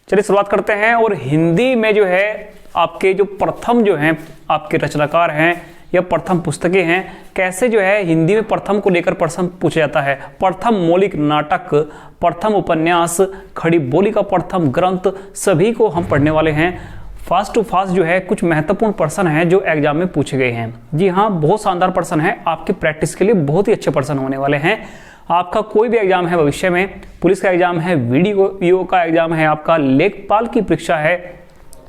चलिए शुरुआत करते हैं। और हिंदी में जो है आपके जो प्रथम जो हैं आपके रचनाकार हैं या प्रथम पुस्तकें हैं, कैसे जो है हिंदी में प्रथम को लेकर प्रश्न पूछा जाता है। प्रथम मौलिक नाटक, प्रथम उपन्यास, खड़ी बोली का प्रथम ग्रंथ, सभी को हम पढ़ने वाले हैं। फास्ट टू फास्ट जो है कुछ महत्वपूर्ण प्रश्न हैं जो एग्जाम में पूछे गए हैं। जी हाँ, बहुत शानदार प्रश्न है, आपके प्रैक्टिस के लिए बहुत ही अच्छे प्रश्न होने वाले हैं। आपका कोई भी एग्जाम है भविष्य में, पुलिस का एग्जाम है, वीडियो का एग्जाम है, आपका लेखपाल की परीक्षा है,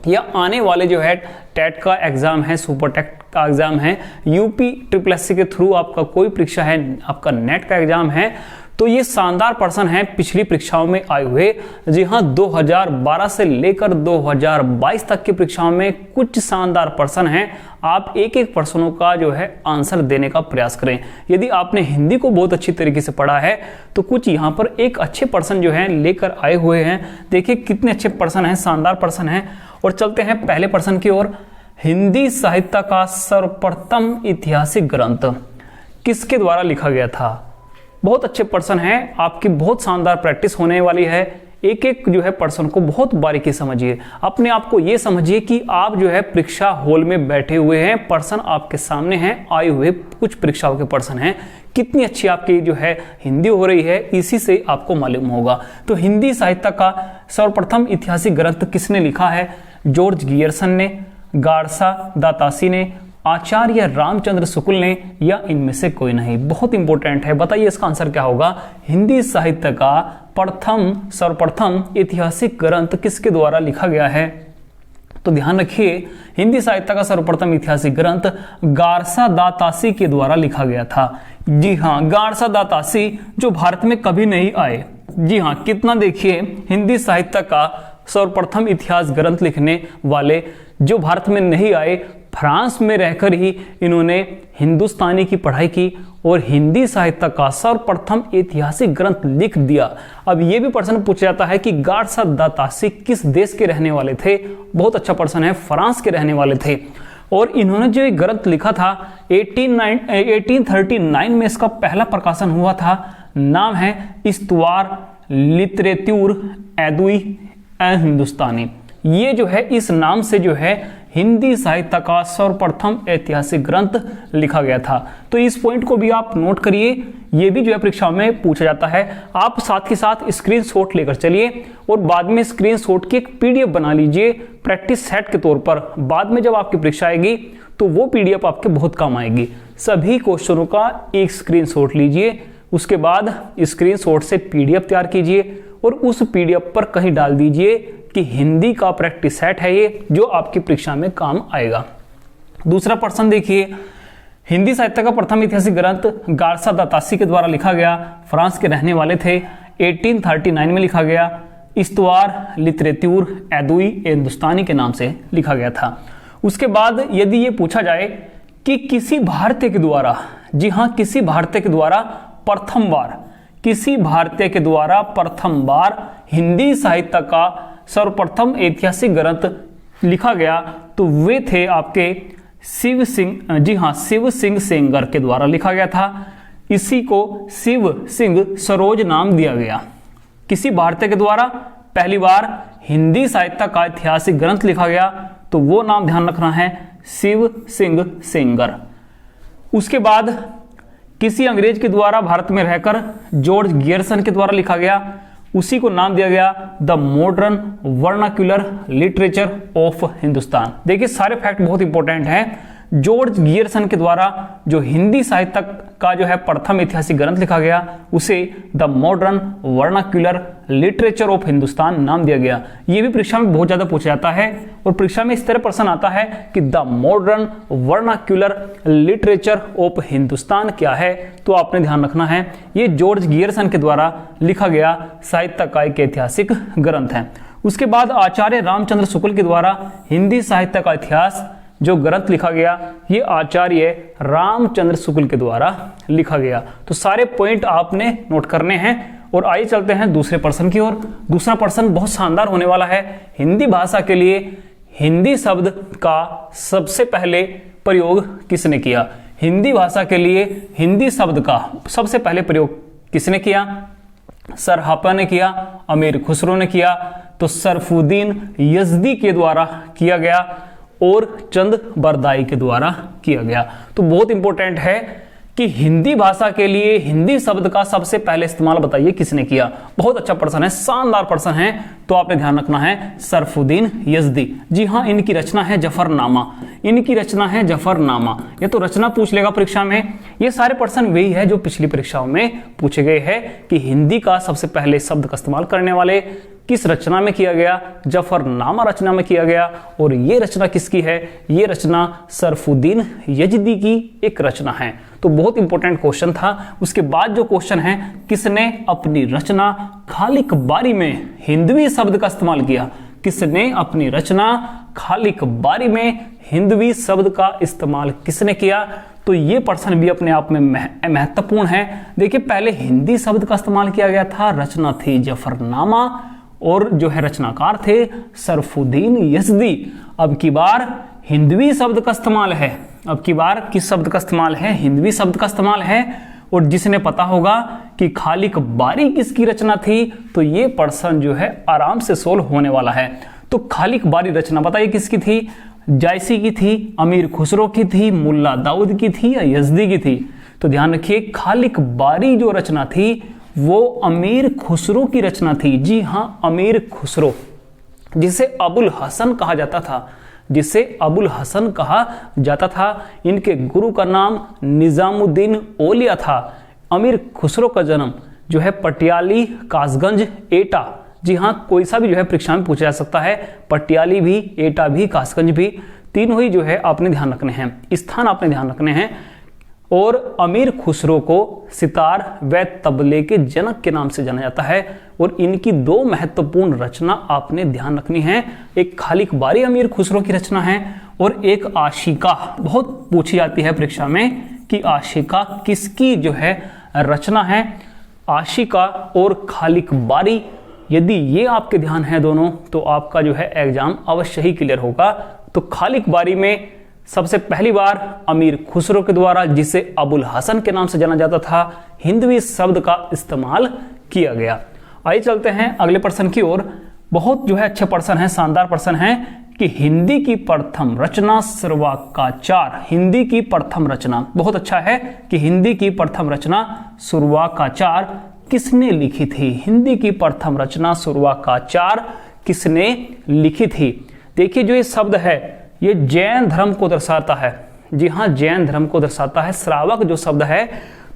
या आने वाले जो है टेट का एग्जाम है, सुपर टेट का एग्जाम है, यूपी SSC के थ्रू आपका कोई परीक्षा है, आपका नेट का एग्जाम है, तो ये शानदार प्रश्न हैं पिछली परीक्षाओं में आए हुए। जी हाँ, 2012 से लेकर 2022 तक की परीक्षाओं में कुछ शानदार प्रश्न हैं। आप एक एक प्रश्नों का जो है आंसर देने का प्रयास करें। यदि आपने हिंदी को बहुत अच्छी तरीके से पढ़ा है तो कुछ यहाँ पर एक अच्छे प्रश्न जो है लेकर आए हुए हैं। देखिए कितने अच्छे प्रश्न हैं, शानदार प्रश्न हैं। और चलते हैं पहले प्रश्न की ओर। हिंदी साहित्य का सर्वप्रथम ऐतिहासिक ग्रंथ किसके द्वारा लिखा गया था? बहुत अच्छे प्रश्न हैं, आपकी बहुत शानदार प्रैक्टिस होने वाली है। एक एक जो है प्रश्न को बहुत बारीकी समझिए। अपने आप को ये समझिए कि आप जो है परीक्षा हॉल में बैठे हुए हैं, प्रश्न आपके सामने हैं, आए हुए कुछ परीक्षाओं के प्रश्न हैं। कितनी अच्छी आपकी जो है हिंदी हो रही है, इसी से आपको मालूम होगा। तो हिंदी साहित्य का सर्वप्रथम ऐतिहासिक ग्रंथ किसने लिखा है? जॉर्ज गियर्सन ने, गारसा दातासी ने, आचार्य रामचंद्र शुक्ल ने, या इनमें से कोई नहीं? बहुत इंपॉर्टेंट है, बताइए इसका आंसर क्या होगा। हिंदी साहित्य का सर्वप्रथम ऐतिहासिक ग्रंथ किसके द्वारा लिखा गया है? तो ध्यान रखिए, हिंदी साहित्य का सर्वप्रथम ऐतिहासिक ग्रंथ गारसा दातासी के द्वारा लिखा गया था। जी हाँ, गारसा दातासी जो भारत में कभी नहीं आए। जी हाँ, कितना देखिए, हिंदी साहित्य का सर्वप्रथम इतिहास ग्रंथ लिखने वाले जो भारत में नहीं आए, फ्रांस में रहकर ही इन्होंने हिंदुस्तानी की पढ़ाई की और हिंदी साहित्य का सर्वप्रथम ऐतिहासिक ग्रंथ लिख दिया। अब यह भी प्रश्न पूछा जाता है कि गारसा दातासी किस देश के रहने वाले थे? बहुत अच्छा प्रश्न है, फ्रांस के रहने वाले थे। और इन्होंने जो एक ग्रंथ लिखा था 1839 में इसका पहला प्रकाशन हुआ था। नाम है इस्तवार लिटरेतुर एदुई हिंदुस्तानी। ये जो है इस नाम से जो है हिंदी साहित्य का सर्वप्रथम ऐतिहासिक ग्रंथ लिखा गया था। तो इस पॉइंट को भी आप नोट करिए, ये भी जो है परीक्षा में पूछा जाता है। आप साथ के साथ स्क्रीनशॉट लेकर चलिए और बाद में स्क्रीनशॉट की एक PDF बना लीजिए प्रैक्टिस सेट के तौर पर। बाद में जब आपकी परीक्षा आएगी तो वो PDF आपके बहुत काम आएगी। सभी क्वेश्चनों का एक स्क्रीनशॉट लीजिए, उसके बाद स्क्रीनशॉट से PDF तैयार कीजिए और उस PDF पर कहीं डाल दीजिए कि हिंदी का प्रैक्टिस सेट है ये, जो आपकी परीक्षा में काम आएगा। दूसरा प्रश्न देखिए, हिंदी साहित्य का प्रथम ऐतिहासिक ग्रंथ गारसा दातासी के द्वारा लिखा गया, फ्रांस के रहने वाले थे, 1839 में लिखा गया, इस्तवार लिटरेतुर एदुई हिंदुस्तानी के नाम से लिखा गया था। उसके बाद यदि ये पूछा जाए कि किसी भारतीय के द्वारा, जी हाँ, किसी भारतीय के द्वारा प्रथम बार हिंदी साहित्य का सर्वप्रथम ऐतिहासिक ग्रंथ लिखा गया, तो वे थे आपके शिव सिंह। जी हाँ, शिव सिंह सेंगर के द्वारा लिखा गया था। इसी को शिव सिंह सरोज नाम दिया गया। किसी भारतीय के द्वारा पहली बार हिंदी साहित्य का ऐतिहासिक ग्रंथ लिखा गया, तो वो नाम ध्यान रखना है, शिव सिंह सेंगर। उसके बाद किसी अंग्रेज के द्वारा भारत में रहकर जॉर्ज गियर्सन के द्वारा लिखा गया, उसी को नाम दिया गया the modern vernacular literature of Hindustan. देखिए सारे फैक्ट बहुत इंपॉर्टेंट हैं। जॉर्ज गियर्सन के द्वारा जो हिंदी साहित्य का जो है प्रथम ऐतिहासिक ग्रंथ लिखा गया, उसे the modern vernacular literature of Hindustan नाम दिया गया। ये भी परीक्षा में बहुत ज्यादा पूछा जाता है और परीक्षा में इस तरह प्रश्न आता है कि the modern vernacular literature of Hindustan क्या है? तो आपने ध्यान रखना है, ये जॉर्ज गियर्सन के द्वारा लिखा गया साहित्य का एक ऐतिहासिक ग्रंथ है। उसके बाद आचार्य रामचंद्र शुक्ल के द्वारा हिंदी साहित्य का इतिहास जो ग्रंथ लिखा गया, ये आचार्य रामचंद्र शुक्ल के द्वारा लिखा गया। तो सारे पॉइंट आपने नोट करने हैं। और आइए चलते हैं दूसरे प्रश्न की ओर। दूसरा प्रश्न बहुत शानदार होने वाला है। हिंदी भाषा के लिए हिंदी शब्द का सबसे पहले प्रयोग किसने किया? हिंदी भाषा के लिए हिंदी शब्द का सबसे पहले प्रयोग किसने किया? सर हापा ने किया, अमीर खुसरो ने किया, तो सरफुद्दीन यज़दी के द्वारा किया गया और चंद बरदाई के द्वारा किया गया। तो बहुत इंपॉर्टेंट है कि हिंदी भाषा के लिए हिंदी शब्द का सबसे पहले इस्तेमाल बताइए किसने किया। बहुत अच्छा प्रश्न है, शानदार प्रश्न है, तो आपने ध्यान रखना है सरफुद्दीन यज़दी। जी हाँ, इनकी रचना है जफरनामा, इनकी रचना है जफरनामा। ये तो रचना पूछ लेगा परीक्षा में। ये सारे प्रश्न वही है जो पिछली परीक्षाओं में पूछे गए हैं कि हिंदी का सबसे पहले शब्द का इस्तेमाल करने वाले किस रचना में किया गया, जफरनामा रचना में किया गया। और ये रचना किसकी है, ये रचना सरफुद्दीन यज़दी की एक रचना है। तो बहुत इंपॉर्टेंट क्वेश्चन था। उसके बाद जो क्वेश्चन है, किसने अपनी रचना खालिक बारी में हिंदवी शब्द का इस्तेमाल किया, किसने अपनी रचना खालिक बारी में हिंदवी शब्द का इस्तेमाल किसने किया। तो ये प्रश्न भी अपने आप में महत्वपूर्ण है। देखिए, पहले हिंदी शब्द का इस्तेमाल किया गया था, रचना थी जफरनामा और जो है रचनाकार थे सरफुद्दीन यज़दी। अब की बार हिंदवी शब्द का इस्तेमाल है, अब की बार किस शब्द का इस्तेमाल है, हिंदवी शब्द का इस्तेमाल है। और जिसने पता होगा कि खालिक बारी किसकी रचना थी, तो ये प्रश्न जो है आराम से सोल्व होने वाला है। तो खालिक बारी रचना बताइए किसकी थी, जायसी की थी, अमीर खुसरो की थी, मुल्ला दाऊद की थी या यज़दी की थी। तो ध्यान रखिए, खालिक बारी जो रचना थी वो अमीर खुसरो की रचना थी। जी हाँ, अमीर खुसरो, जिसे अबुल हसन कहा जाता था, जिसे अबुल हसन कहा जाता था। इनके गुरु का नाम निजामुद्दीन औलिया था। अमीर खुसरो का जन्म जो है पटियाली, कासगंज, एटा। जी हाँ, कोई सा भी जो है परीक्षा में पूछा जा सकता है, पटियाली भी, एटा भी, कासगंज भी, तीनों ही जो है आपने ध्यान रखने हैं, स्थान आपने ध्यान रखने हैं। और अमीर खुसरो को सितार व तबले के जनक के नाम से जाना जाता है। और इनकी दो महत्वपूर्ण रचना आपने ध्यान रखनी है, एक खालिक बारी अमीर खुसरो की रचना है और एक आशिका। बहुत पूछी जाती है परीक्षा में कि आशिका किसकी जो है रचना है। आशिका और खालिक बारी, यदि ये आपके ध्यान है दोनों, तो आपका जो है एग्जाम अवश्य ही क्लियर होगा। तो खालिक बारी में सबसे पहली बार अमीर खुसरो के द्वारा, जिसे अबुल हसन के नाम से जाना जाता था, हिंदवी शब्द का इस्तेमाल किया गया। आइए चलते हैं अगले प्रश्न की ओर। बहुत जो है अच्छे प्रश्न है, शानदार प्रश्न है कि हिंदी की प्रथम रचना सुरवाकाचार, हिंदी की प्रथम रचना, बहुत अच्छा है कि हिंदी की प्रथम रचना सुरवाकाचार किसने लिखी थी। हिंदी की प्रथम रचना सुरवाकाचार किसने लिखी थी। देखिए, जो ये शब्द है ये जैन धर्म को दर्शाता है। जी हाँ, जैन धर्म को दर्शाता है। श्रावक जो शब्द है,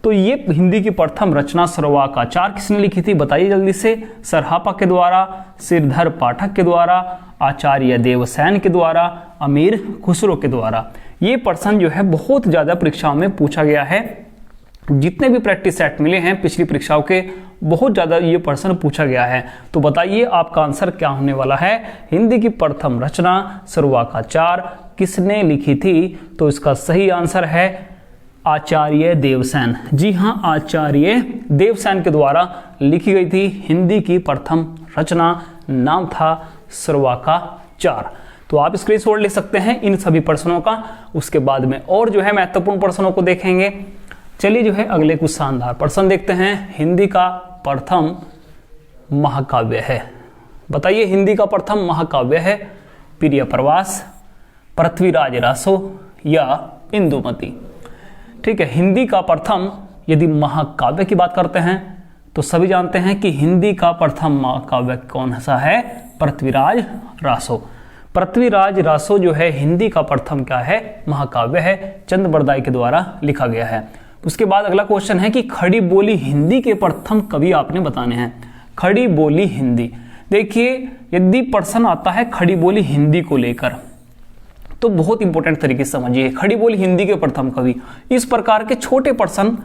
तो ये हिंदी की प्रथम रचना सुरवाकाचार किसने लिखी थी, बताइए जल्दी से। सरहापा के द्वारा, श्रीधर पाठक के द्वारा, आचार्य देवसेन के द्वारा, अमीर खुसरो के द्वारा। ये प्रश्न जो है बहुत ज्यादा परीक्षाओं में पूछा गया है। जितने भी प्रैक्टिस सेट मिले हैं पिछली परीक्षाओं के, बहुत ज्यादा ये प्रश्न पूछा गया है। तो बताइए आपका आंसर क्या होने वाला है। हिंदी की प्रथम रचना सुरवाकाचार किसने लिखी थी, तो इसका सही आंसर है आचार्य देवसेन। जी हाँ, आचार्य देवसेन के द्वारा लिखी गई थी हिंदी की प्रथम रचना, नाम था सुरवाकाचार। तो आप स्क्रीनशॉट ले सकते हैं इन सभी प्रश्नों का। उसके बाद में और जो है महत्वपूर्ण प्रश्नों को देखेंगे। चलिए जो है अगले कुछ शानदार प्रश्न देखते हैं। हिंदी का प्रथम महाकाव्य है, बताइए हिंदी का प्रथम महाकाव्य है प्रिय प्रवास, पृथ्वीराज रासो या इंदुमती। ठीक है, हिंदी का प्रथम यदि महाकाव्य की बात करते हैं तो सभी जानते हैं कि हिंदी का प्रथम महाकाव्य कौन सा है, पृथ्वीराज रासो। पृथ्वीराज रासो जो है हिंदी का प्रथम क्या है, महाकाव्य है, चंद बरदाई के द्वारा लिखा गया है। उसके बाद अगला क्वेश्चन है कि खड़ी बोली हिंदी के प्रथम कवि आपने बताने हैं। खड़ी बोली हिंदी, देखिए यदि प्रश्न आता है खड़ी बोली हिंदी को लेकर तो बहुत इंपॉर्टेंट तरीके से समझिए। खड़ी बोली हिंदी के प्रथम कवि, इस प्रकार के छोटे प्रश्न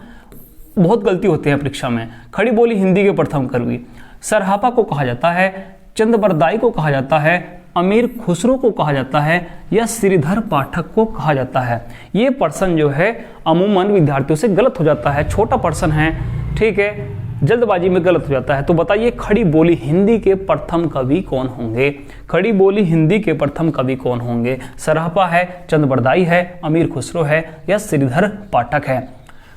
बहुत गलती होते हैं परीक्षा में। खड़ी बोली हिंदी के प्रथम कवि सरहापा को कहा जाता है, चंद बरदाई को कहा जाता है, अमीर खुसरो को कहा जाता है या श्रीधर पाठक को कहा जाता है। ये प्रश्न जो है अमूमन विद्यार्थियों से गलत हो जाता है, छोटा प्रश्न है, ठीक है, जल्दबाजी में गलत हो जाता है। तो बताइए खड़ी बोली हिंदी के प्रथम कवि कौन होंगे। खड़ी बोली हिंदी के प्रथम कवि कौन होंगे, सरहापा है, चंद बरदाई है, अमीर खुसरो है या श्रीधर पाठक है।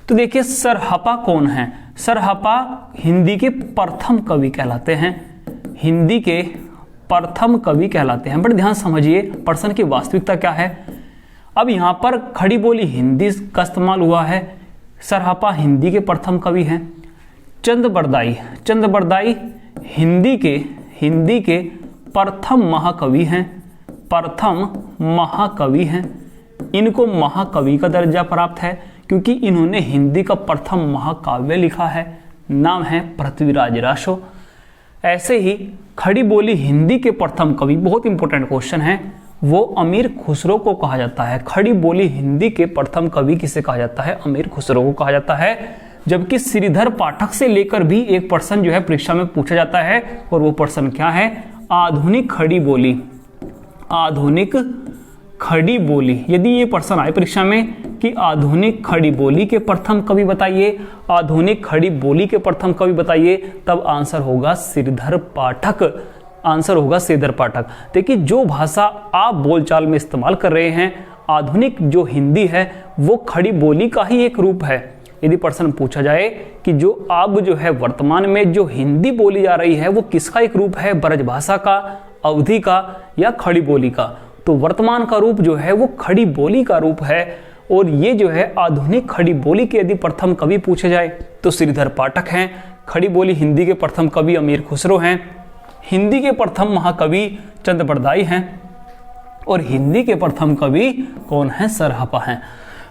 तो देखिए सरहापा कौन है, सरहापा हिंदी के प्रथम कवि कहलाते हैं। हिंदी के प्रथम कवि कहलाते हैं। बड़े ध्यान समझिए प्रश्न की वास्तविकता क्या है। अब यहाँ पर खड़ी बोली हिंदी का इस्तेमाल हुआ है। सरहपा हिंदी के प्रथम कवि हैं। चंद्रबरदाई हिंदी के प्रथम महाकवि हैं। प्रथम महाकवि हैं। इनको महाकवि का दर्जा प्राप्त है क्योंकि इन्होंने हिंदी का प्रथम महाकाव्य लिखा है। नाम है पृथ्वीराज रासो। ऐसे ही खड़ी बोली हिंदी के प्रथम कवि, बहुत इंपॉर्टेंट क्वेश्चन है, वो अमीर खुसरो को कहा जाता है। खड़ी बोली हिंदी के प्रथम कवि किसे कहा जाता है? अमीर खुसरो को कहा जाता है। जबकि श्रीधर पाठक से लेकर भी एक प्रश्न जो है परीक्षा में पूछा जाता है, और वो प्रश्न क्या है? आधुनिक खड़ी बोली। आधुनिक खड़ी बोली, यदि ये प्रश्न आए परीक्षा में कि आधुनिक खड़ी बोली के प्रथम कवि बताइए, आधुनिक खड़ी बोली के प्रथम कवि बताइए, तब आंसर होगा श्रीधर पाठक। आंसर होगा श्रीधर पाठक। देखिए जो भाषा आप बोलचाल में इस्तेमाल कर रहे हैं, आधुनिक जो हिंदी है वो खड़ी बोली का ही एक रूप है। यदि प्रश्न पूछा जाए कि जो अब जो है वर्तमान में जो हिंदी बोली जा रही है वो किसका एक रूप है? ब्रजभाषा का, अवधी का, या खड़ी बोली का? तो वर्तमान का रूप जो है वो खड़ी बोली का रूप है। और ये जो है आधुनिक खड़ी बोली के यदि प्रथम कवि पूछे जाए तो श्रीधर पाठक हैं। खड़ी बोली हिंदी के प्रथम कवि अमीर खुसरो हैं। हिंदी के प्रथम महाकवि चंद्रबरदाई हैं। और हिंदी के प्रथम कवि कौन है? सरहपा हैं।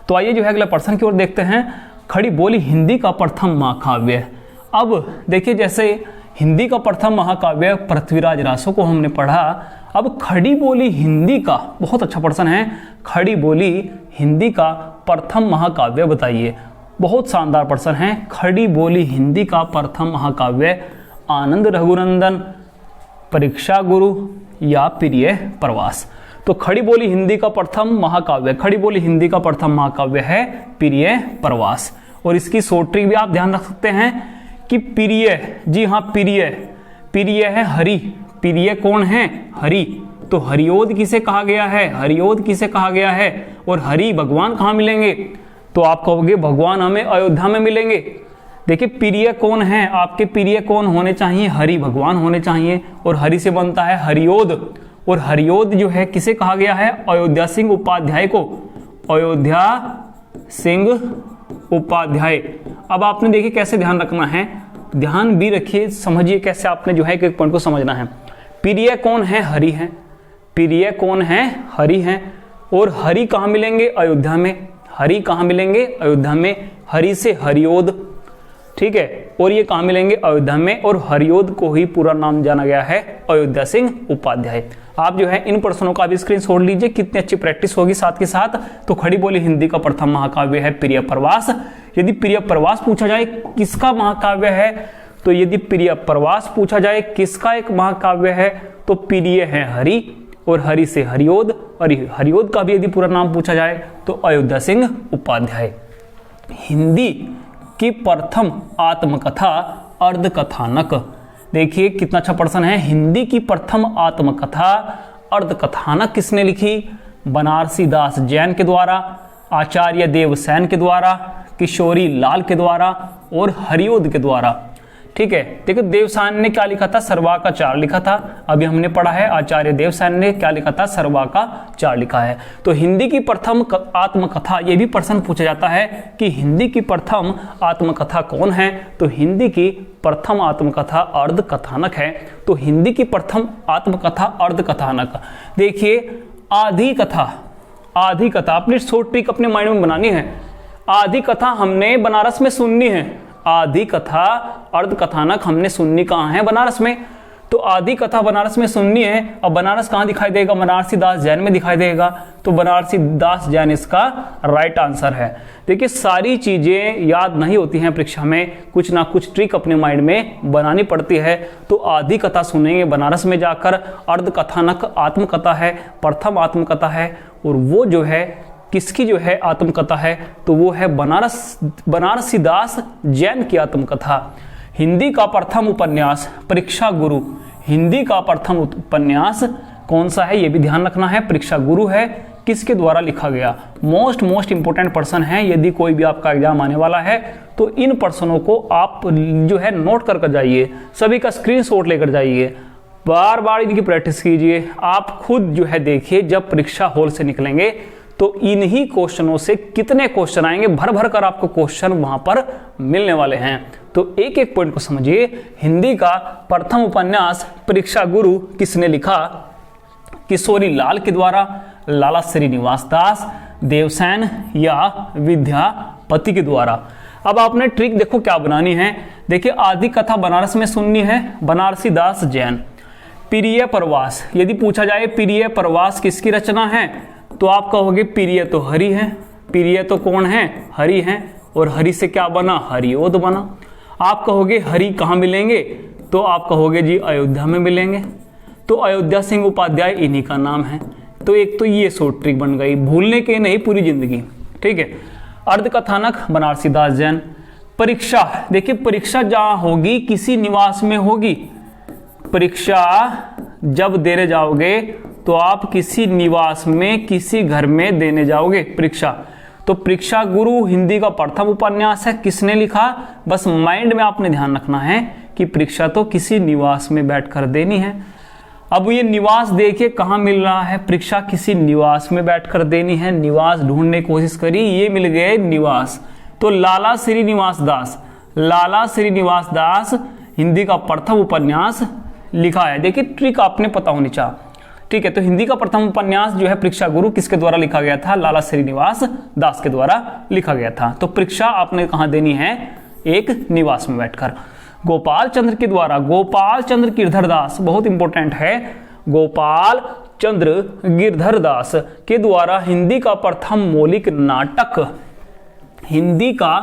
तो आइए जो है अगला प्रश्न की ओर देखते हैं। खड़ी बोली हिंदी का प्रथम महाकाव्य। अब देखिए जैसे हिंदी का प्रथम महाकाव्य पृथ्वीराज रासो को हमने पढ़ा, अब खड़ी बोली हिंदी का, बहुत अच्छा प्रश्न है, खड़ी बोली हिंदी का प्रथम महाकाव्य बताइए। बहुत शानदार प्रश्न है। खड़ी बोली हिंदी का प्रथम महाकाव्य आनंद रघुनंदन, परीक्षा गुरु, या प्रिय प्रवास? तो खड़ी बोली हिंदी का प्रथम महाकाव्य, खड़ी बोली हिंदी का प्रथम महाकाव्य है प्रिय प्रवास। और इसकी शॉर्ट ट्रिक भी आप ध्यान रख सकते हैं कि प्रिय, जी हाँ प्रिय है हरि। प्रिय कौन है? हरि। तो हरिओद किसे कहा गया है? हरिओद किसे कहा गया है? और हरि भगवान कहाँ मिलेंगे? तो आप कहोगे भगवान हमें अयोध्या में मिलेंगे। देखिए प्रिय कौन है? आपके प्रिय कौन होने चाहिए? हरि भगवान होने चाहिए। और हरि से बनता है हरिओद। और हरिओद जो है किसे कहा गया है? अयोध्या सिंह उपाध्याय को। अयोध्या सिंह उपाध्याय। अब आपने देखिए कैसे ध्यान रखना है, ध्यान भी रखिए, समझिए कैसे आपने जो है एक पॉइंट को समझना है। प्रिय कौन है? हरि है। प्रिय कौन है? हरि है। और हरि कहाँ मिलेंगे? अयोध्या में। हरि कहाँ मिलेंगे? अयोध्या में। हरि से हरिओद, ठीक है। और ये कहाँ मिलेंगे? अयोध्या में। और हरिओद को ही पूरा नाम जाना गया है अयोध्या सिंह उपाध्याय। आप जो है इन प्रश्नों का भी स्क्रीनशॉट लीजिए, कितनी अच्छी प्रैक्टिस होगी साथ के साथ। तो खड़ी बोली हिंदी का प्रथम महाकाव्य है प्रिय प्रवास। यदि प्रिय प्रवास पूछा जाए किसका महाकाव्य है, तो यदि प्रिय प्रवास पूछा जाए किसका एक महाकाव्य है, तो प्रिय है हरि, और हरि से हरिओद, और हरिओद का भी यदि पूरा नाम पूछा जाए तो अयोध्या सिंह उपाध्याय। हिंदी की प्रथम आत्मकथा अर्धकथानक। देखिए कितना अच्छा प्रश्न है। हिंदी की प्रथम आत्मकथा अर्धकथानक किसने लिखी? बनारसी दास जैन के द्वारा, आचार्य देवसेन के द्वारा, किशोरी लाल के द्वारा, और हरिओद के द्वारा। ठीक है, देखो देवसेन ने क्या लिखा था? सर्वाकाचार लिखा था। अभी हमने पढ़ा है आचार्य देवसेन ने क्या लिखा था? सर्वाकाचार लिखा है। तो हिंदी की प्रथम आत्मकथा, ये भी प्रश्न पूछा जाता है कि हिंदी की प्रथम आत्मकथा कौन है? तो हिंदी की प्रथम आत्मकथा अर्धकथानक है। तो हिंदी की प्रथम आत्मकथा अर्धकथानक। देखिए आधी कथा अपनी शॉर्ट ट्रिक अपने माइंड में बनानी है। आधी कथा हमने बनारस में सुननी है। आधी कथा अर्धकथानक हमने सुननी कहाँ है? बनारस में। तो आधी कथा बनारस में सुननी है। अब बनारस कहाँ दिखाई देगा? बनारसी दास जैन में दिखाई देगा। तो बनारसी दास जैन इसका राइट आंसर है। देखिए सारी चीजें याद नहीं होती हैं परीक्षा में, कुछ ना कुछ ट्रिक अपने माइंड में बनानी पड़ती है। तो आधी कथा सुनेंगे बनारस में जाकर। अर्धकथानक आत्मकथा है, प्रथम आत्मकथा है, और वो जो है किसकी जो है आत्मकथा है? तो वो है बनारसी दास जैन की आत्मकथा। हिंदी का प्रथम उपन्यास परीक्षा गुरु। हिंदी का प्रथम उपन्यास कौन सा है? ये भी ध्यान रखना है, परीक्षा गुरु है। किसके द्वारा लिखा गया? मोस्ट इंपोर्टेंट पर्सन है। यदि कोई भी आपका एग्जाम आने वाला है तो इन पर्सनों को आप जो है नोट कर जाइए, सभी का स्क्रीनशॉट लेकर जाइए। बार बार इनकी प्रैक्टिस कीजिए। आप खुद जो है देखिए, जब परीक्षा हॉल से निकलेंगे तो इन्हीं क्वेश्चनों से कितने क्वेश्चन आएंगे, भर भर कर आपको क्वेश्चन वहां पर मिलने वाले हैं। तो एक एक पॉइंट को समझिए। हिंदी का प्रथम उपन्यास परीक्षा गुरु किसने लिखा? किशोरी लाल के द्वारा, लाला श्रीनिवास दास, देवसेन या विद्यापति के द्वारा। अब आपने ट्रिक देखो क्या बनानी है। देखिए, आदि कथा बनारस में सुननी है, बनारसी दास जैन। प्रिय प्रवास, यदि पूछा जाए प्रिय प्रवास किसकी रचना है, तो आप कहोगे प्रिय तो हरि है। प्रिय तो कौन है? हरि है। और हरि से क्या बना? हरिओद बना। आप कहोगे हरि कहाँ मिलेंगे, तो आप कहोगे जी अयोध्या में मिलेंगे। तो अयोध्या सिंह उपाध्याय इन्हीं का नाम है। तो एक तो ये शॉर्ट ट्रिक बन गई, भूलने के नहीं पूरी जिंदगी। ठीक है। अर्धकथानक बनारसी दास जैन। परीक्षा, देखिए परीक्षा जहां होगी किसी निवास में होगी। परीक्षा जब देने जाओगे तो आप किसी निवास में, किसी घर में देने जाओगे परीक्षा। तो परीक्षा गुरु हिंदी का प्रथम उपन्यास है। किसने लिखा? बस माइंड में आपने ध्यान रखना है कि परीक्षा तो किसी निवास में बैठकर देनी है। अब ये निवास देखिए कहाँ मिल रहा है, परीक्षा किसी निवास में बैठकर देनी है। निवास ढूंढने की कोशिश करी, ये मिल गए निवास। तो लाला श्रीनिवास दास, लाला श्रीनिवास दास हिंदी का प्रथम उपन्यास लिखा है। देखिए ट्रिक आपने पता होनी चाहिए। ठीक है। तो हिंदी का प्रथम उपन्यास जो है परीक्षा गुरु किसके द्वारा लिखा गया था? लाला श्रीनिवास दास के द्वारा लिखा गया था। तो परीक्षा आपने कहाँ देनी है? एक निवास में बैठकर। गोपाल चंद्र के द्वारा, गोपाल चंद्र गिरधर दास, बहुत इंपॉर्टेंट है, गोपाल चंद्र गिरधर दास के द्वारा हिंदी का प्रथम मौलिक नाटक, हिंदी का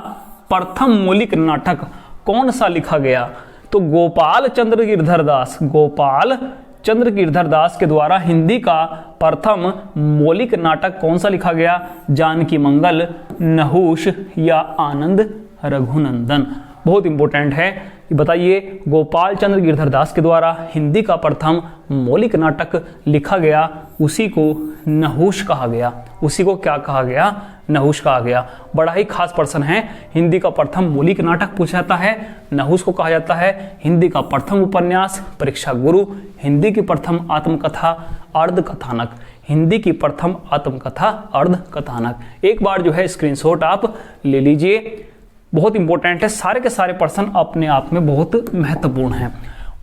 प्रथम मौलिक नाटक कौन सा लिखा गया? तो गोपाल चंद्र गिरधर दास, गोपाल चंद्र गिरधर दास के द्वारा हिंदी का प्रथम मौलिक नाटक कौन सा लिखा गया? जानकी मंगल, नहुष या आनंद रघुनंदन। बहुत इंपॉर्टेंट है। बताइए, गोपाल चंद्र गिरधर दास के द्वारा हिंदी का प्रथम मौलिक नाटक लिखा गया, उसी को नहुष कहा गया। उसी को क्या कहा गया? नहुष कहा गया। बड़ा ही खास प्रश्न है। हिंदी का प्रथम मौलिक नाटक पूछा जाता है, नहुष को कहा जाता है। हिंदी का प्रथम उपन्यास परीक्षा गुरु, हिंदी की प्रथम आत्मकथा अर्धकथानक, हिंदी की प्रथम आत्मकथा अर्धकथानक। एक बार जो है स्क्रीनशॉट आप ले लीजिए, बहुत इंपॉर्टेंट है। सारे के सारे प्रश्न अपने आप में बहुत महत्वपूर्ण हैं।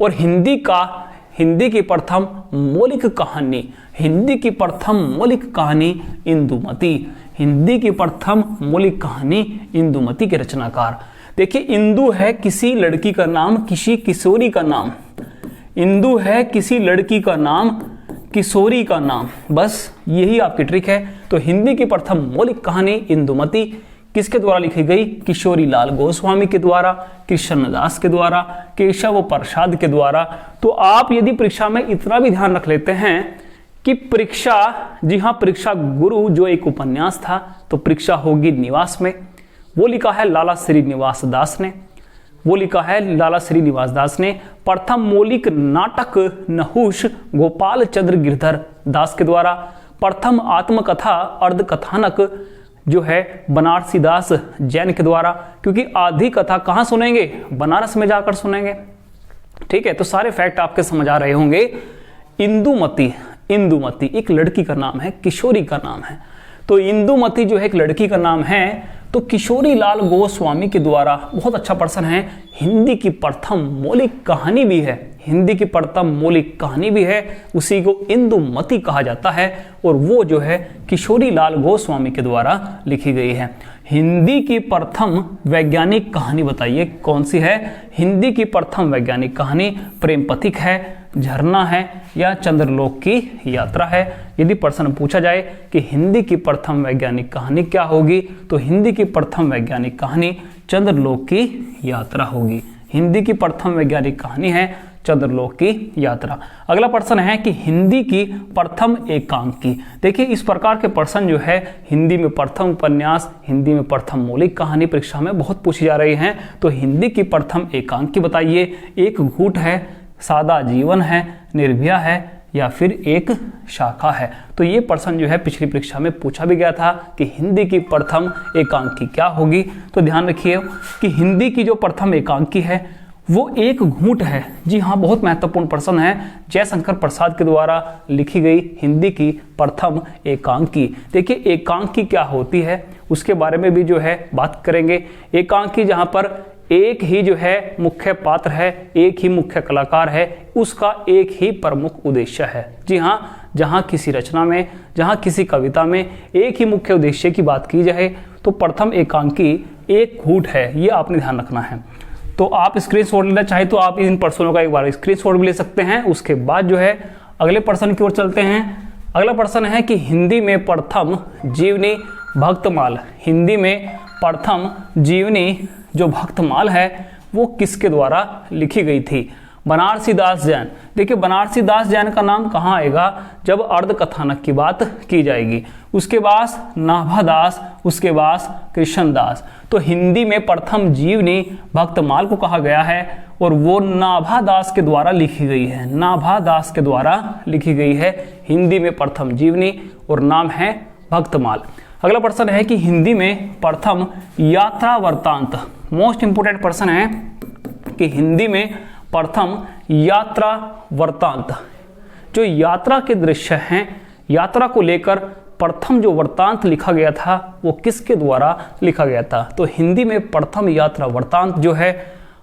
और हिंदी की प्रथम मौलिक कहानी, हिंदी की प्रथम मौलिक कहानी इंदुमती, हिंदी की प्रथम मौलिक कहानी इंदुमती के रचनाकार। देखिए, इंदु है किसी लड़की का नाम, किसी किशोरी का नाम। इंदु है किसी लड़की का नाम, किशोरी का नाम। बस यही आपकी ट्रिक है। तो हिंदी की प्रथम मौलिक कहानी इंदुमती किसके द्वारा लिखी गई? किशोरी लाल गोस्वामी के द्वारा, कृष्णदास के द्वारा, केशव प्रसाद के द्वारा। तो आप यदि परीक्षा में इतना भी ध्यान रख लेते हैं कि परीक्षा, जी हाँ, परीक्षा गुरु जो एक उपन्यास था, तो परीक्षा होगी निवास में। वो लिखा है लाला श्रीनिवास दास ने, वो लिखा है लाला श्रीनिवास दास ने। प्रथम मौलिक नाटक नहुष गोपाल चंद्र गिरधर दास के द्वारा। प्रथम आत्मकथा अर्धकथानक जो है बनारसी दास जैन के द्वारा, क्योंकि आधी कथा कहाँ सुनेंगे? बनारस में जाकर सुनेंगे। ठीक है। तो सारे फैक्ट आपके समझ आ रहे होंगे। इंदुमती, इंदुमती एक लड़की का नाम है, किशोरी का नाम है। तो इंदुमती जो है एक लड़की का नाम है। तो किशोरी लाल गोस्वामी के द्वारा, बहुत अच्छा प्रश्न है, हिंदी की प्रथम मौलिक कहानी भी है, हिंदी की प्रथम मौलिक कहानी भी है, उसी को इंदुमती कहा जाता है। और वो जो है किशोरी लाल गोस्वामी के द्वारा लिखी गई है। हिंदी की प्रथम वैज्ञानिक कहानी बताइए कौन सी है? हिंदी की प्रथम वैज्ञानिक कहानी प्रेम पथिक है, झरना है या चंद्रलोक की यात्रा है। यदि प्रश्न पूछा जाए कि हिंदी की प्रथम वैज्ञानिक कहानी क्या होगी, तो हिंदी की प्रथम वैज्ञानिक कहानी चंद्रलोक की यात्रा होगी। हिंदी की प्रथम वैज्ञानिक कहानी है चंद्रलोक की यात्रा। अगला प्रश्न है कि हिंदी की प्रथम एकांकी। देखिए, इस प्रकार के प्रश्न जो है हिंदी में प्रथम उपन्यास, हिंदी में प्रथम मौलिक कहानी परीक्षा में बहुत पूछी जा रही हैं। तो हिंदी की प्रथम एकांकी बताइए। एक घूट है, सादा जीवन है, निर्भया है या फिर एक शाखा है। तो ये प्रश्न जो है पिछली परीक्षा में पूछा भी गया था कि हिंदी की प्रथम एकांकी क्या होगी। तो ध्यान रखिए कि हिंदी की जो प्रथम एकांकी है वो एक घूंट है। जी हाँ, बहुत महत्वपूर्ण प्रश्न है। जयशंकर प्रसाद के द्वारा लिखी गई हिंदी की प्रथम एकांकी। देखिए एकांकी क्या होती है उसके बारे में भी जो है बात करेंगे। एकांकी जहाँ पर एक ही जो है मुख्य पात्र है, एक ही मुख्य कलाकार है, उसका एक ही प्रमुख उद्देश्य है। जी हाँ, जहाँ किसी रचना में, जहाँ किसी कविता में एक ही मुख्य उद्देश्य की बात की जाए तो प्रथम एकांकी एक घूंट है, ये आपने ध्यान रखना है। तो आप स्क्रीनशॉट लेना चाहे तो आप इन प्रश्नों का एक बार स्क्रीनशॉट भी ले सकते हैं। उसके बाद जो है अगले प्रश्न की ओर चलते हैं। अगला प्रश्न है कि हिंदी में प्रथम जीवनी भक्तमाल, हिंदी में प्रथम जीवनी जो भक्तमाल है वो किसके द्वारा लिखी गई थी? बनारसी दास जैन। देखिए बनारसी दास जैन का नाम कहाँ आएगा? जब अर्ध कथानक की बात की जाएगी। उसके बाद नाभा दास, उसके बाद कृष्ण दास। तो हिंदी में प्रथम जीवनी भक्तमाल को कहा गया है और वो नाभा दास के द्वारा लिखी गई है। नाभा दास के द्वारा लिखी गई है हिंदी में प्रथम जीवनी और नाम है भक्तमाल। अगला प्रश्न है कि हिंदी में प्रथम यात्रा वृत्तांत। मोस्ट इंपोर्टेंट प्रश्न है कि हिंदी में प्रथम यात्रा वृत्तांत, जो यात्रा के दृश्य हैं, यात्रा को लेकर प्रथम जो वृत्तांत लिखा गया था वो किसके द्वारा लिखा गया था? तो हिंदी में प्रथम यात्रा वृत्तांत जो है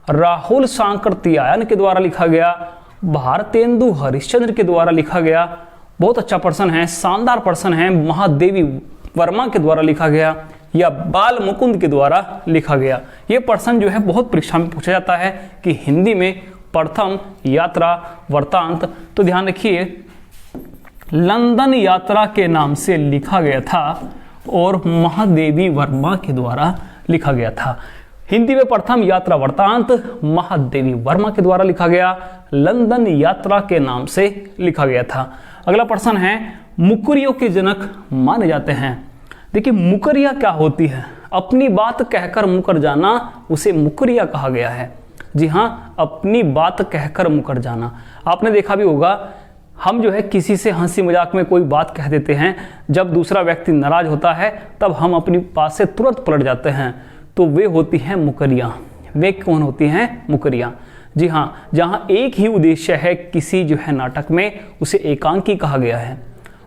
राहुल सांकृत्यायन के द्वारा लिखा गया, भारतेंदु हरिश्चंद्र के द्वारा लिखा गया। बहुत अच्छा प्रश्न है, शानदार प्रश्न है। महादेवी वर्मा के द्वारा लिखा गया या बाल मुकुंद के द्वारा लिखा गया। ये प्रश्न जो है बहुत परीक्षा में पूछा जाता है कि हिंदी में प्रथम यात्रा वृत्तांत। तो ध्यान रखिए, लंदन यात्रा के नाम से लिखा गया था और महादेवी वर्मा के द्वारा लिखा गया था। हिंदी में प्रथम यात्रा वृत्तांत महादेवी वर्मा के द्वारा लिखा गया, लंदन यात्रा के नाम से लिखा गया था। अगला प्रश्न है, मुकरियों के जनक माने जाते हैं। देखिए मुकरिया क्या होती है? अपनी बात कहकर मुकर जाना, उसे मुकरिया कहा गया है। जी हाँ, अपनी बात कहकर मुकर जाना। आपने देखा भी होगा, हम जो है किसी से हंसी मजाक में कोई बात कह देते हैं, जब दूसरा व्यक्ति नाराज होता है तब हम अपनी बात से तुरंत पलट जाते हैं, तो वे होती हैं मुकरियाँ। वे कौन होती हैं? मुकरियाँ। जी हाँ, जहाँ एक ही उद्देश्य है किसी जो है नाटक में, उसे एकांकी कहा गया है।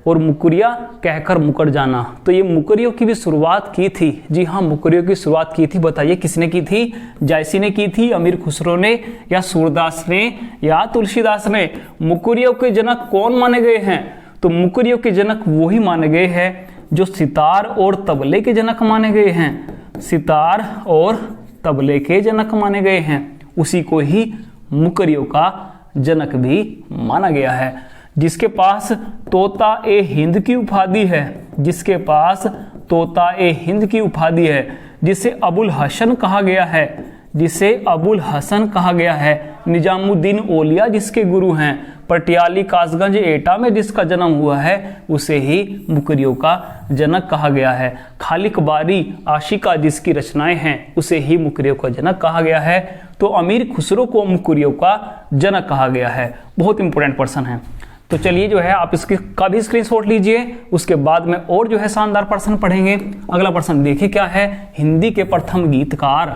और मुकरिया कहकर मुकर जाना, तो ये मुकरियों की भी शुरुआत की थी। जी हाँ, मुकरियों की शुरुआत की थी। बताइए किसने की थी? जायसी ने की थी, अमीर खुसरो ने, या सूरदास ने, या तुलसीदास ने? मुकरियों के जनक कौन माने गए हैं? तो मुकरियों के जनक वही माने गए हैं जो सितार और तबले के जनक माने गए हैं। सितार और तबले के जनक माने गए हैं, उसी को ही मुकरियों का जनक भी माना गया है। जिसके पास तोता ए हिंद की उपाधि है, जिसके पास तोता ए हिंद की उपाधि है, जिसे अबुल हसन कहा गया है, जिसे अबुल हसन कहा गया है। निजामुद्दीन औलिया जिसके गुरु हैं, पटियाली कासगंज एटा में जिसका जन्म हुआ है, उसे ही मुकरियों का जनक कहा गया है। खालिक बारी आशिका जिसकी रचनाएं हैं, उसे ही मुकरियों का जनक कहा गया है। तो अमीर खुसरो को मुकरियों का जनक कहा गया है। बहुत इंपॉर्टेंट प्रश्न है। तो चलिए जो है आप इसके का भी स्क्रीनशॉट लीजिए, उसके बाद में और जो है शानदार प्रश्न पढ़ेंगे। अगला प्रश्न देखिए क्या है? हिंदी के प्रथम गीतकार।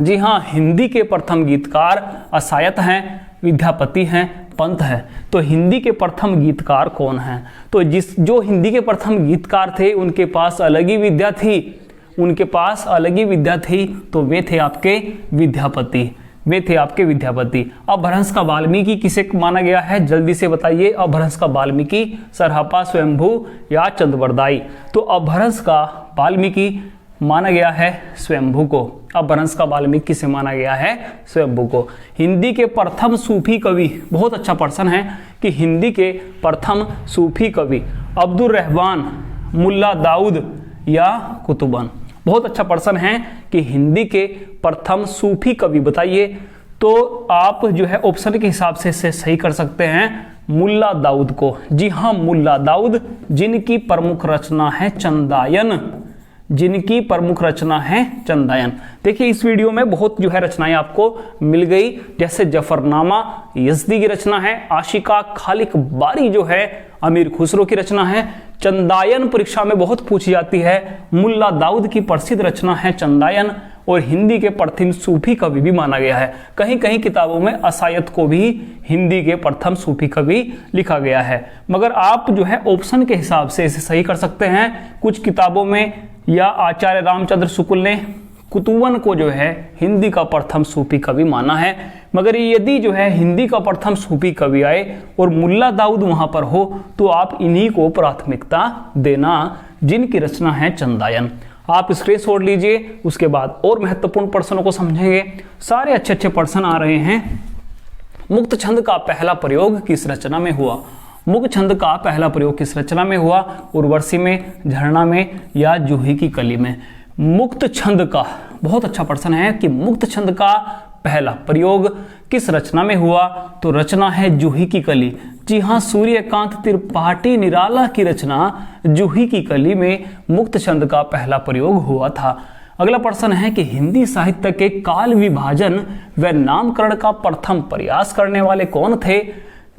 जी हाँ, हिंदी के प्रथम गीतकार असायत हैं, विद्यापति हैं, पंत है। तो हिंदी के प्रथम गीतकार कौन हैं? तो जो हिंदी के प्रथम गीतकार थे उनके पास अलग ही विद्या थी, उनके पास अलग ही विद्या थी। तो वे थे आपके विद्यापति, वे थे आपके विद्यापति। अपभ्रंश का वाल्मीकि किसे माना गया है? जल्दी से बताइए। अपभ्रंश का वाल्मीकि सरहपा स्वयंभू या चंद्रवरदाई? तो अपभ्रंश का वाल्मीकि माना गया है स्वयंभू को। अपभ्रंश का वाल्मीकि से माना गया है स्वयंभू को। हिंदी के प्रथम सूफी कवि, बहुत अच्छा प्रश्न है कि हिंदी के प्रथम सूफी कवि अब्दुल रहमान, मुल्ला दाऊद या कुतुबन? बहुत अच्छा प्रश्न है कि हिंदी के प्रथम सूफी कवि बताइए। तो आप जो है ऑप्शन के हिसाब से इसे सही कर सकते हैं, मुल्ला दाऊद को। जी हाँ, मुल्ला दाऊद, जिनकी प्रमुख रचना है चंदायन, जिनकी प्रमुख रचना है चंदायन। देखिए इस वीडियो में बहुत जो है रचनाएं आपको मिल गई, जैसे जफरनामा यजदी की रचना है, आशिका खालिक बारी जो है अमीर खुसरो की रचना है, चंदायन परीक्षा में बहुत पूछी जाती है। मुल्ला दाऊद की प्रसिद्ध रचना है चंदायन, और हिंदी के प्रथम सूफी कवि भी माना गया है। कहीं कहीं किताबों में असायत को भी हिंदी के प्रथम सूफी कवि लिखा गया है, मगर आप जो है ऑप्शन के हिसाब से इसे सही कर सकते हैं। कुछ किताबों में या आचार्य रामचंद्र शुक्ल ने कुतुवन को जो है हिंदी का प्रथम सूफी कवि माना है, मगर यदि जो है हिंदी का प्रथम सूफी कवि आए और मुल्ला दाऊद वहां पर हो तो आप इन्हीं को प्राथमिकता देना, जिनकी रचना है चंदायन। आप स्क्रीनशॉट लीजिए, उसके बाद और महत्वपूर्ण प्रश्नों को समझेंगे। सारे अच्छे अच्छे प्रश्न आ रहे हैं। मुक्त छंद का पहला प्रयोग किस रचना में हुआ? मुक्त छंद का पहला प्रयोग किस रचना में हुआ? उर्वशी में, झरना में या जूही की कली में? मुक्त छंद का बहुत अच्छा प्रश्न है कि मुक्त छंद का पहला प्रयोग किस रचना में हुआ? तो रचना है जूही की कली। जी हाँ, सूर्यकांत त्रिपाठी निराला की रचना जूही की कली में मुक्त छंद का पहला प्रयोग हुआ था। अगला प्रश्न है कि हिंदी साहित्य के काल विभाजन व नामकरण का प्रथम प्रयास करने वाले कौन थे?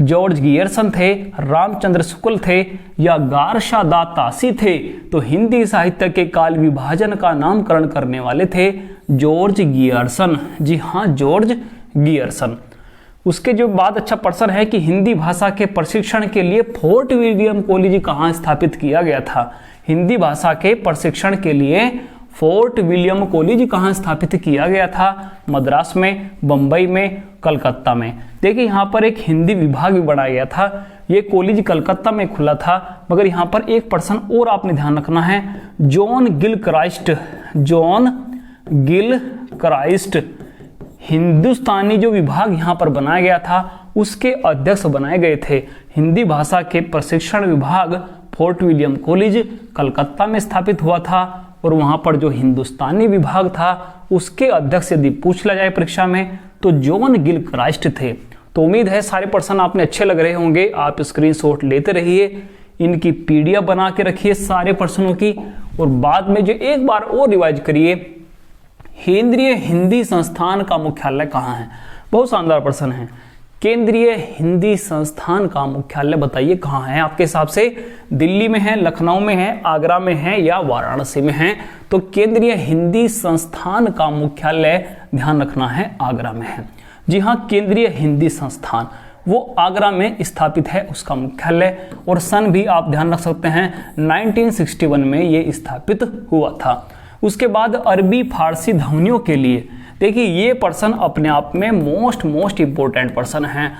जॉर्ज गियर्सन थे, रामचंद्र शुक्ल थे या गारशादा तासी थे? तो हिंदी साहित्य के काल विभाजन का नामकरण करने वाले थे जॉर्ज गियर्सन। जी हाँ, जॉर्ज गियर्सन। उसके जो बाद अच्छा प्रश्न है कि हिंदी भाषा के प्रशिक्षण के लिए फोर्ट विलियम कॉलेज कहाँ स्थापित किया गया था? हिंदी भाषा के प्रशिक्षण के लिए फोर्ट विलियम कॉलेज कहाँ स्थापित किया गया था? मद्रास में, बंबई में, कलकत्ता में। देखिए यहाँ पर एक हिंदी विभाग भी बनाया गया था। ये कॉलेज कलकत्ता में खुला था, मगर यहाँ पर एक प्रश्न और आपने ध्यान रखना है। जॉन गिल क्राइस्ट हिंदुस्तानी जो विभाग यहाँ पर बनाया गया था उसके अध्यक्ष बनाए गए थे। हिंदी भाषा के प्रशिक्षण विभाग फोर्ट विलियम कॉलेज कलकत्ता में स्थापित हुआ था और वहां पर जो हिंदुस्तानी विभाग था उसके अध्यक्ष यदि पूछ लिया जाए परीक्षा में तो जॉन गिल क्राइस्ट थे। तो उम्मीद है सारे प्रश्न आपने अच्छे लग रहे होंगे। आप स्क्रीनशॉट लेते रहिए, इनकी पीडीएफ बना के रखिए सारे प्रश्नों की, और बाद में जो एक बार और रिवाइज करिए। केंद्रीय हिंदी संस्थान का मुख्यालय कहाँ है? बहुत शानदार प्रश्न है। केंद्रीय हिंदी संस्थान का मुख्यालय बताइए कहाँ है आपके हिसाब से? दिल्ली में है, लखनऊ में है, आगरा में है या वाराणसी में है? तो केंद्रीय हिंदी संस्थान का मुख्यालय ध्यान रखना है आगरा में है। जी हाँ, केंद्रीय हिंदी संस्थान वो आगरा में स्थापित है उसका मुख्यालय, और सन भी आप ध्यान रख सकते हैं 1961 में ये स्थापित हुआ था। उसके बाद अरबी फारसी ध्वनियों के लिए, देखिए ये प्रश्न अपने आप में मोस्ट इंपोर्टेंट प्रश्न है।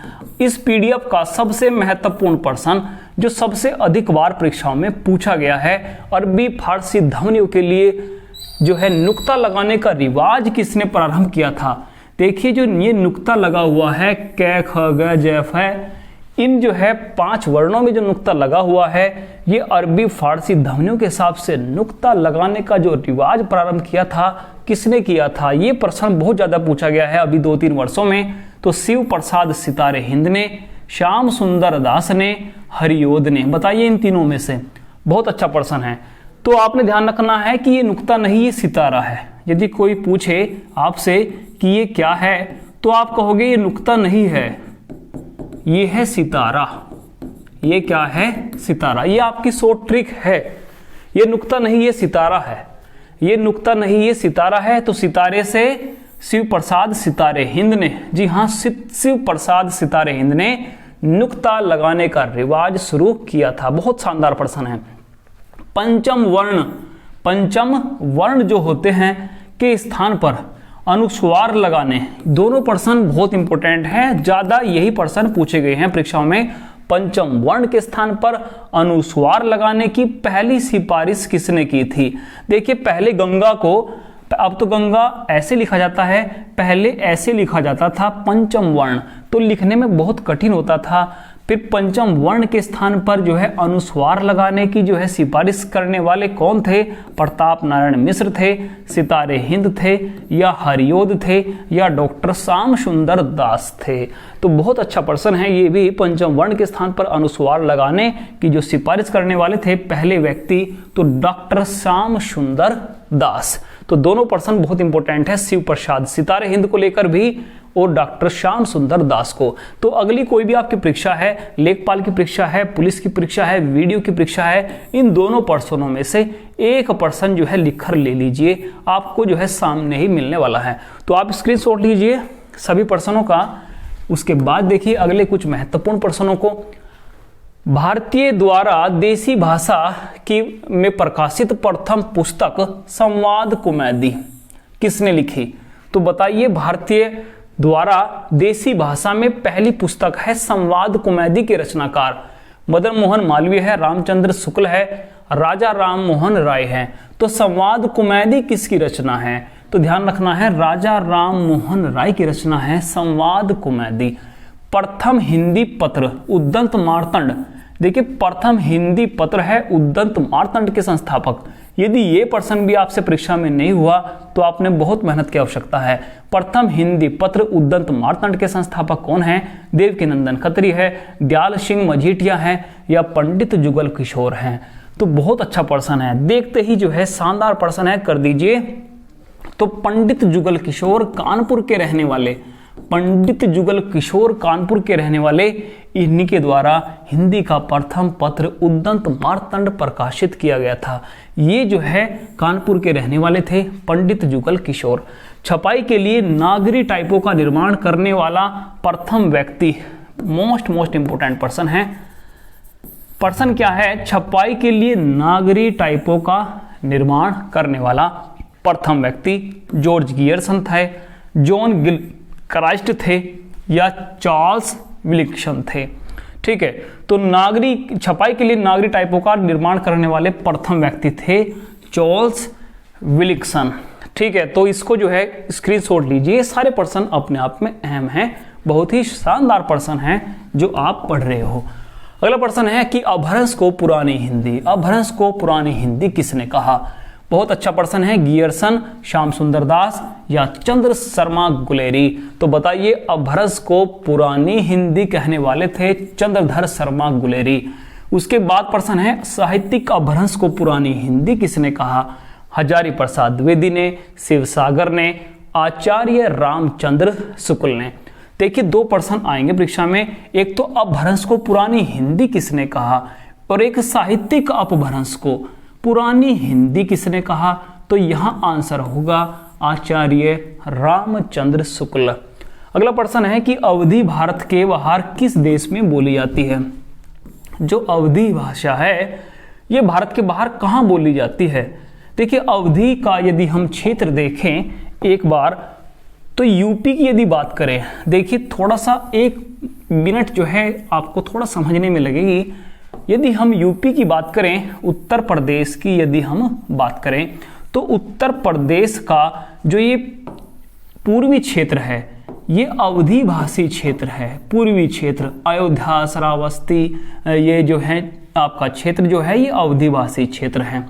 इस पीडीएफ का सबसे महत्वपूर्ण प्रश्न जो सबसे अधिक बार परीक्षाओं में पूछा गया है, अरबी फारसी ध्वनियों के लिए जो है नुक्ता लगाने का रिवाज किसने प्रारंभ किया था? देखिए जो ये नुक्ता लगा हुआ है क ख ग ज फ, इन जो है 5 वर्णों में जो नुक्ता लगा हुआ है, ये अरबी फारसी ध्वनियों के हिसाब से नुक्ता लगाने का जो रिवाज प्रारंभ किया था किसने किया था? ये प्रश्न बहुत ज्यादा पूछा गया है अभी 2-3 वर्षों में। तो शिव प्रसाद सितारे हिंद ने, श्याम सुंदर दास ने, हरियोध ने। बताइए इन तीनों में से। बहुत अच्छा प्रश्न है। तो आपने ध्यान रखना है कि ये नुक्ता नहीं, ये सितारा है। यदि कोई पूछे आपसे कि ये क्या है तो आप कहोगे ये नुक्ता नहीं है, ये है सितारा। ये क्या है? सितारा। ये आपकी शॉर्ट ट्रिक है। ये नुक्ता नहीं, ये सितारा है। ये नुक्ता नहीं, ये सितारा है। तो सितारे से शिव प्रसाद सितारे हिंद ने, जी हाँ, शिव प्रसाद सितारे हिंद ने नुक्ता लगाने का रिवाज शुरू किया था। बहुत शानदार प्रश्न है। पंचम वर्ण जो होते हैं के स्थान पर अनुस्वार लगाने, दोनों प्रश्न बहुत इंपॉर्टेंट हैं। ज्यादा यही प्रश्न पूछे गए हैं परीक्षाओं में। पंचम वर्ण के स्थान पर अनुस्वार लगाने की पहली सिफारिश किसने की थी? देखिए पहले गंगा को, अब तो गंगा ऐसे लिखा जाता है, पहले ऐसे लिखा जाता था पंचम वर्ण, तो लिखने में बहुत कठिन होता था। फिर पंचम वर्ण के स्थान पर जो है अनुस्वार लगाने की जो है सिफारिश करने वाले कौन थे? प्रताप नारायण मिश्र थे, सितारे हिंद थे या हरियोध थे या डॉक्टर श्याम सुंदर दास थे? तो बहुत अच्छा प्रश्न है ये भी। पंचम वर्ण के स्थान पर अनुस्वार लगाने की जो सिफारिश करने वाले थे पहले व्यक्ति, तो डॉक्टर श्याम सुंदर दास। तो दोनों प्रश्न बहुत इंपॉर्टेंट है शिव प्रसाद सितारे हिंद को लेकर भी और डॉक्टर श्याम सुंदर दास को। तो अगली कोई भी आपकी परीक्षा है, लेखपाल की परीक्षा है, पुलिस की परीक्षा है, वीडियो की परीक्षा है, इन दोनों पर्सनों में से एक पर्सन जो है लिखकर ले लीजिए, आपको जो है सामने ही मिलने वाला है। तो आप स्क्रीनशॉट लीजिए सभी पर्सनों का। उसके बाद देखिए अगले कुछ महत्वपूर्ण पर्सनों को। भारतीय द्वारा देसी भाषा की में प्रकाशित प्रथम पुस्तक संवाद कुमैदी किसने लिखी? तो बताइए, भारतीय द्वारा देसी भाषा में पहली पुस्तक है संवाद कुमैदी के रचनाकार मदन मोहन मालवीय है, रामचंद्र शुक्ल है, राजा राम मोहन राय है। तो संवाद कुमैदी किसकी रचना है? तो ध्यान रखना है, राजा राम मोहन राय की रचना है संवाद कुमैदी। प्रथम हिंदी पत्र उद्दंत मार्तंड, देखिए प्रथम हिंदी पत्र है उद्दंत मार्तंड के संस्थापक। यदि ये प्रश्न भी आपसे परीक्षा में नहीं हुआ तो आपने बहुत मेहनत की आवश्यकता है। प्रथम हिंदी पत्र उद्दंत मार्तंड के संस्थापक कौन है? देवकीनंदन खत्री है, दयाल सिंह मजीठिया है या पंडित जुगल किशोर हैं। तो बहुत अच्छा प्रश्न है, देखते ही जो है शानदार प्रश्न है, कर दीजिए। तो पंडित जुगल किशोर कानपुर के रहने वाले, पंडित जुगल किशोर कानपुर के रहने वाले, इन्हीं के द्वारा हिंदी का प्रथम पत्र उद्दंत मार्तंड प्रकाशित किया गया था। ये जो है कानपुर के रहने वाले थे पंडित जुगल किशोर। छपाई के लिए नागरी टाइपों का निर्माण करने वाला प्रथम व्यक्ति, मोस्ट इंपोर्टेंट पर्सन है। पर्सन क्या है? छपाई के लिए नागरी टाइपों का निर्माण करने वाला प्रथम व्यक्ति जॉर्ज गियर्सन थे, जॉन गिल क्राइस्ट थे या चार्ल्स विलिक्सन थे। ठीक है, तो नागरी छपाई के लिए नागरी टाइपों का निर्माण करने वाले प्रथम व्यक्ति थे चार्ल्स विलिक्सन। ठीक है, तो इसको जो है स्क्रीनशॉट लीजिए। सारे पर्सन अपने आप में अहम हैं, बहुत ही शानदार पर्सन हैं जो आप पढ़ रहे हो। अगला पर्सन है कि अपभ्रंश को पुरानी हिंदी, अपभ्रंश को पुरानी हिंदी किसने कहा? बहुत अच्छा पर्सन है, गियर्सन, श्याम सुंदर दास या चंद्र शर्मा गुलेरी। तो बताइए, अपभ्रंश को पुरानी हिंदी कहने वाले थे चंद्रधर शर्मा गुलेरी। उसके बाद पर्सन है, साहित्यिक अपभ्रंश को पुरानी हिंदी किसने कहा? हजारी प्रसाद द्विवेदी ने, शिवसागर ने, आचार्य रामचंद्र शुक्ल ने। देखिए, दो पर्सन आएंगे परीक्षा में, एक तो अपभ्रंश को पुरानी हिंदी किसने कहा और एक साहित्यिक अपभ्रंश को पुरानी हिंदी किसने कहा? तो यहां आंसर होगा आचार्य रामचंद्र शुक्ल। अगला प्रश्न है कि अवधी भारत के बाहर किस देश में बोली जाती है? जो अवधी भाषा है ये भारत के बाहर कहां बोली जाती है? देखिए, अवधी का यदि हम क्षेत्र देखें एक बार, तो यूपी की यदि बात करें, देखिए थोड़ा सा एक मिनट जो है आपको थोड़ा समझने में लगेगी। यदि हम यूपी की बात करें, उत्तर प्रदेश की यदि हम बात करें, तो उत्तर प्रदेश का जो ये पूर्वी क्षेत्र है ये अवधी भाषी क्षेत्र है। पूर्वी क्षेत्र अयोध्या, श्रावस्ती, ये जो है आपका क्षेत्र जो है ये अवधी भाषी क्षेत्र है।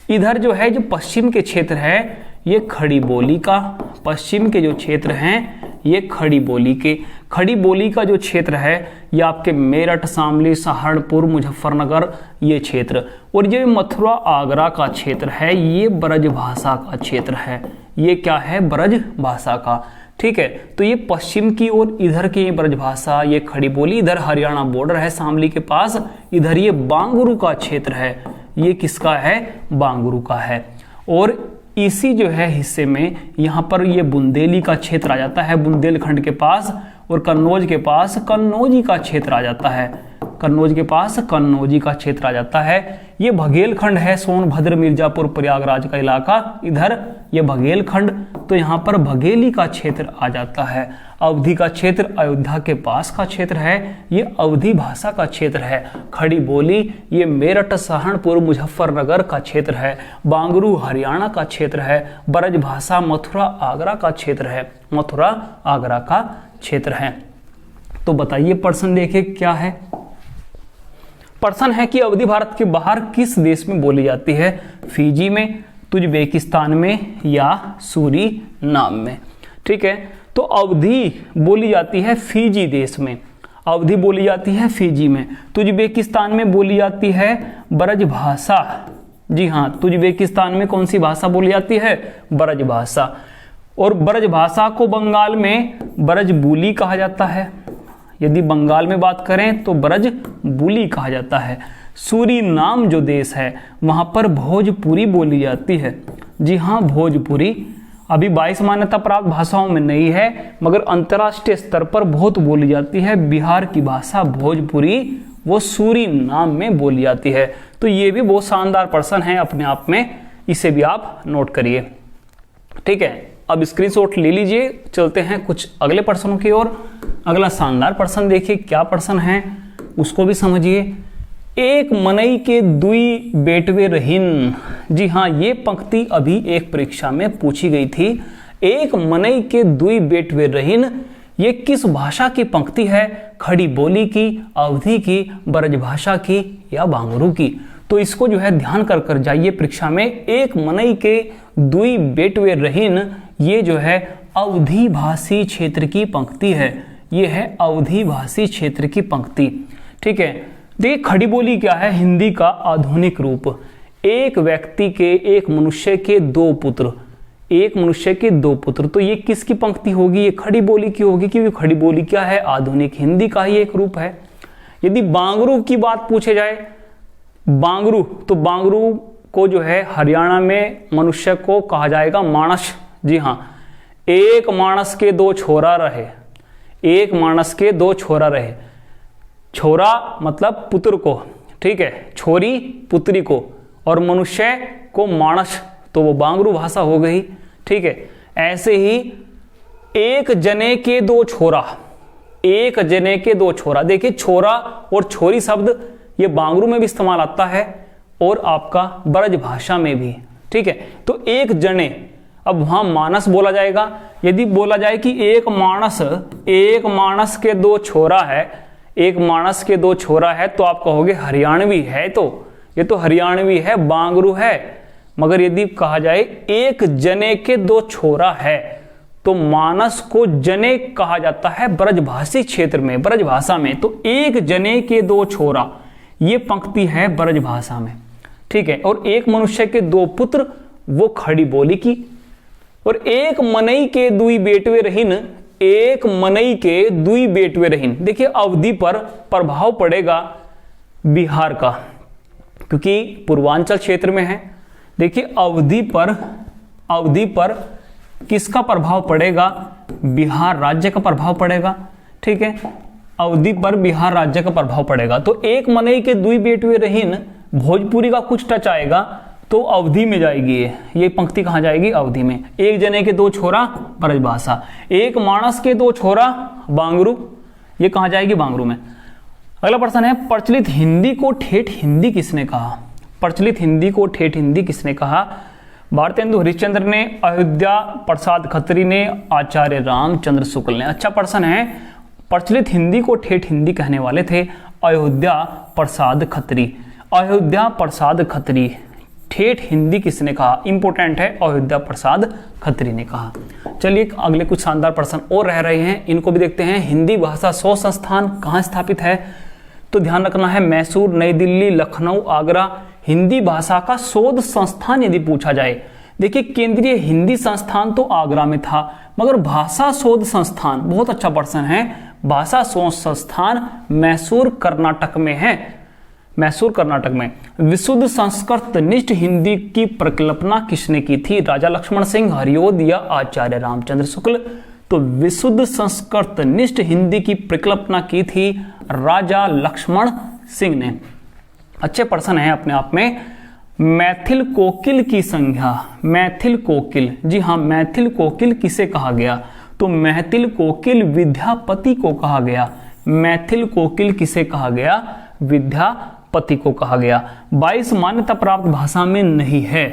इधर जो है जो पश्चिम के क्षेत्र है ये खड़ी बोली का, पश्चिम के जो क्षेत्र हैं ये खड़ी बोली के, खड़ी बोली का जो क्षेत्र है ये आपके मेरठ, शामली, सहारनपुर, मुजफ्फरनगर ये क्षेत्र, और ये मथुरा आगरा का क्षेत्र है ये ब्रज भाषा का क्षेत्र है। ये क्या है? ब्रज भाषा का। ठीक है, तो ये पश्चिम की ओर इधर की ब्रज भाषा, ये खड़ी बोली, इधर हरियाणा बॉर्डर है शामली के पास, इधर ये बांगुरु का क्षेत्र है। ये किसका है? बांगुरु का है। और इसी जो है हिस्से में यहाँ पर ये बुंदेली का क्षेत्र आ जाता है, बुंदेलखंड के पास, और कन्नौज के पास कन्नौजी का क्षेत्र आ जाता है, कन्नौज के पास कन्नौजी का क्षेत्र आ जाता है। ये बघेलखंड है, सोनभद्र, मिर्जापुर, प्रयागराज का इलाका, इधर ये बघेलखंड, तो यहाँ पर बघेली का क्षेत्र आ जाता है। अवधी का क्षेत्र अयोध्या के पास का क्षेत्र है, ये अवधी भाषा का क्षेत्र है। खड़ी बोली ये मेरठ, सहारनपुर, मुजफ्फरनगर का क्षेत्र है। बांगुरु हरियाणा का क्षेत्र है। ब्रज भाषा मथुरा आगरा का क्षेत्र है, मथुरा आगरा का क्षेत्र है। तो बताइए प्रश्न देखिए क्या है? प्रश्न है कि अवधी भारत के बाहर किस देश में बोली जाती है? फिजी में, तुर्कमेनिस्तान में या सूरीनाम में। ठीक है, तो अवधी बोली जाती है फिजी देश में, अवधी बोली जाती है फिजी में। तुर्कमेनिस्तान में बोली जाती है ब्रज भाषा। जी हाँ, तुर्कमेनिस्तान में कौन सी भाषा बोली जाती है? ब्रज भाषा। और ब्रज भाषा को बंगाल में ब्रज बोली कहा जाता है। यदि बंगाल में बात करें तो ब्रज बोली कहा जाता है। सूरीनाम जो देश है वहां पर भोजपुरी बोली जाती है। जी हाँ, भोजपुरी अभी 22 मान्यता प्राप्त भाषाओं में नहीं है, मगर अंतर्राष्ट्रीय स्तर पर बहुत बोली जाती है। बिहार की भाषा भोजपुरी वो सूरीनाम में बोली जाती है। तो ये भी बहुत शानदार प्रश्न है अपने आप में, इसे भी आप नोट करिए। ठीक है, अब स्क्रीनशॉट ले लीजिए। चलते हैं कुछ अगले प्रश्नों की ओर। अगला शानदार प्रश्न देखिए, क्या प्रश्न है उसको भी समझिए। एक मनई के दुई बेटवे रहीन। जी हाँ, ये पंक्ति अभी एक परीक्षा में पूछी गई थी। एक मनई के दुई बेटवे रहीन, ये किस भाषा की पंक्ति है? खड़ी बोली की, अवधी की, ब्रजभाषा की या बांगरू की? तो इसको जो है ध्यान कर जाइए परीक्षा में। एक मनई के दुई बेटवे रहीन, ये जो है अवधी भाषी क्षेत्र की पंक्ति है। ये है अवधी भाषी क्षेत्र की पंक्ति। ठीक है, देखिए खड़ी बोली क्या है? हिंदी का आधुनिक रूप। एक व्यक्ति के, एक मनुष्य के दो पुत्र, एक मनुष्य के दो पुत्र, तो ये किसकी पंक्ति होगी? ये खड़ी बोली की होगी, क्योंकि खड़ी बोली क्या है? आधुनिक हिंदी का ही एक रूप है। यदि बांगरू की बात पूछे जाए, बांगरू, तो बांगरू को जो है हरियाणा में मनुष्य को कहा जाएगा मानस। जी हाँ, एक मानस के दो छोरा रहे, एक मानस के दो छोरा रहे। छोरा मतलब पुत्र को, ठीक है, छोरी पुत्री को, और मनुष्य को मानस, तो वो बांगरू भाषा हो गई। ठीक है, ऐसे ही एक जने के दो छोरा, एक जने के दो छोरा। देखिए छोरा और छोरी शब्द ये बांगरू में भी इस्तेमाल आता है और आपका ब्रज भाषा में भी। ठीक है, तो एक जने, अब वहां मानस बोला जाएगा। यदि बोला जाए कि एक मानस के दो छोरा है, एक मानस के दो छोरा है, तो आप कहोगे हरियाणवी है, तो ये तो हरियाणवी है, बांगरू है। मगर यदि कहा जाए एक जने के दो छोरा है, तो मानस को जने कहा जाता है ब्रजभाषी क्षेत्र में, ब्रज भाषा में। तो एक जने के दो छोरा, ये पंक्ति है ब्रज भाषा में। ठीक है, और एक मनुष्य के दो पुत्र, वो खड़ी बोली की। और एक मनई के दुई बेटवे रहीन, एक मनई के दुई बेटवे रहीन। देखिए अवधि पर प्रभाव पड़ेगा बिहार का, क्योंकि पूर्वांचल क्षेत्र में है। देखिए अवधि पर किसका प्रभाव पड़ेगा? बिहार राज्य का प्रभाव पड़ेगा। ठीक है, अवधि पर बिहार राज्य का प्रभाव पड़ेगा। तो एक मनई के दुई बेटवे रहीन, भोजपुरी का कुछ टच आएगा तो अवधि में जाएगी। ये पंक्ति कहाँ जाएगी? अवधि में। एक जने के दो छोरा, ब्रजभाषा। एक मानस के दो छोरा, बांगरू, ये कहाँ जाएगी? बांगरू में। अगला प्रश्न है, प्रचलित हिंदी को ठेठ हिंदी किसने कहा? प्रचलित हिंदी को ठेठ हिंदी किसने कहा? भारतेंदु हरिश्चंद्र ने, अयोध्या प्रसाद खत्री ने, आचार्य रामचंद्र शुक्ल ने। अच्छा प्रश्न है, प्रचलित हिंदी को ठेठ हिंदी कहने वाले थे अयोध्या प्रसाद खत्री। अयोध्या प्रसाद खत्री। ठेठ हिंदी किसने कहा? इंपोर्टेंट है, अयोध्या प्रसाद खत्री ने कहा। चलिए अगले कुछ शानदार प्रश्न और रह रहे हैं, इनको भी देखते हैं। हिंदी भाषा शोध संस्थान कहाँ स्थापित है? तो ध्यान रखना है, मैसूर, नई दिल्ली, लखनऊ, आगरा। हिंदी भाषा का शोध संस्थान यदि पूछा जाए, देखिए केंद्रीय हिंदी संस्थान तो आगरा में था, मगर भाषा शोध संस्थान, बहुत अच्छा प्रश्न है, भाषा शोध संस्थान मैसूर कर्नाटक में है। मैसूर कर्नाटक में। विशुद्ध संस्कृत निष्ठ हिंदी की परिकल्पना किसने की थी? राजा लक्ष्मण सिंह, हरिओद या आचार्य रामचंद्र शुक्ल? तो विशुद्ध संस्कृत निष्ठ हिंदी की परिकल्पना की थी राजा लक्ष्मण सिंह ने। अच्छे प्रश्न है अपने आप में। मैथिल कोकिल की संज्ञा, मैथिल कोकिल, जी हाँ, मैथिल कोकिल किसे कहा गया? तो मैथिल कोकिल विद्यापति को कहा गया। मैथिल कोकिल किसे कहा गया? विद्यापति को कहा गया। 22 मान्यता प्राप्त भाषा में नहीं है,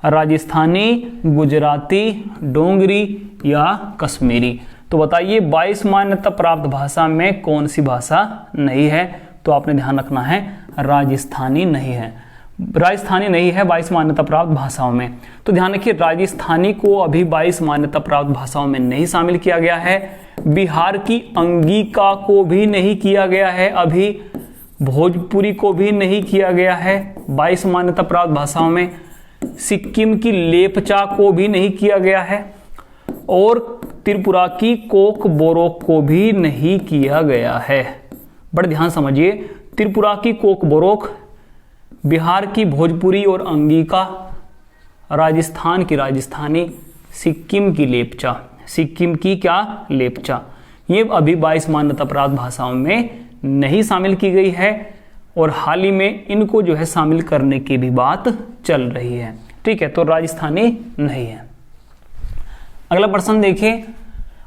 राजस्थानी, गुजराती, डोंगरी या कश्मीरी? तो बताइए 22 मान्यता प्राप्त भाषा में कौन सी भाषा नहीं है? तो आपने ध्यान रखना है, राजस्थानी नहीं है, राजस्थानी नहीं है 22 मान्यता प्राप्त भाषाओं में। तो ध्यान रखिए, राजस्थानी को अभी 22 मान्यता प्राप्त भाषाओं में नहीं शामिल किया गया है। बिहार की अंगिका को भी नहीं किया गया है, अभी भोजपुरी को भी नहीं किया गया है 22 मान्यता प्राप्त भाषाओं में। सिक्किम की लेपचा को भी नहीं किया गया है। और त्रिपुरा की कोक बोरोक को भी नहीं किया गया है। बड़े ध्यान समझिए, त्रिपुरा की कोक बोरोक, बिहार की भोजपुरी और अंगिका, राजस्थान की राजस्थानी, सिक्किम की लेपचा, सिक्किम की क्या लेपचा, ये अभी 22 मान्यता प्राप्त भाषाओं में नहीं शामिल की गई है और हाल ही में इनको जो है शामिल करने की भी बात चल रही है। ठीक है, तो राजस्थानी नहीं है। अगला प्रश्न देखिए,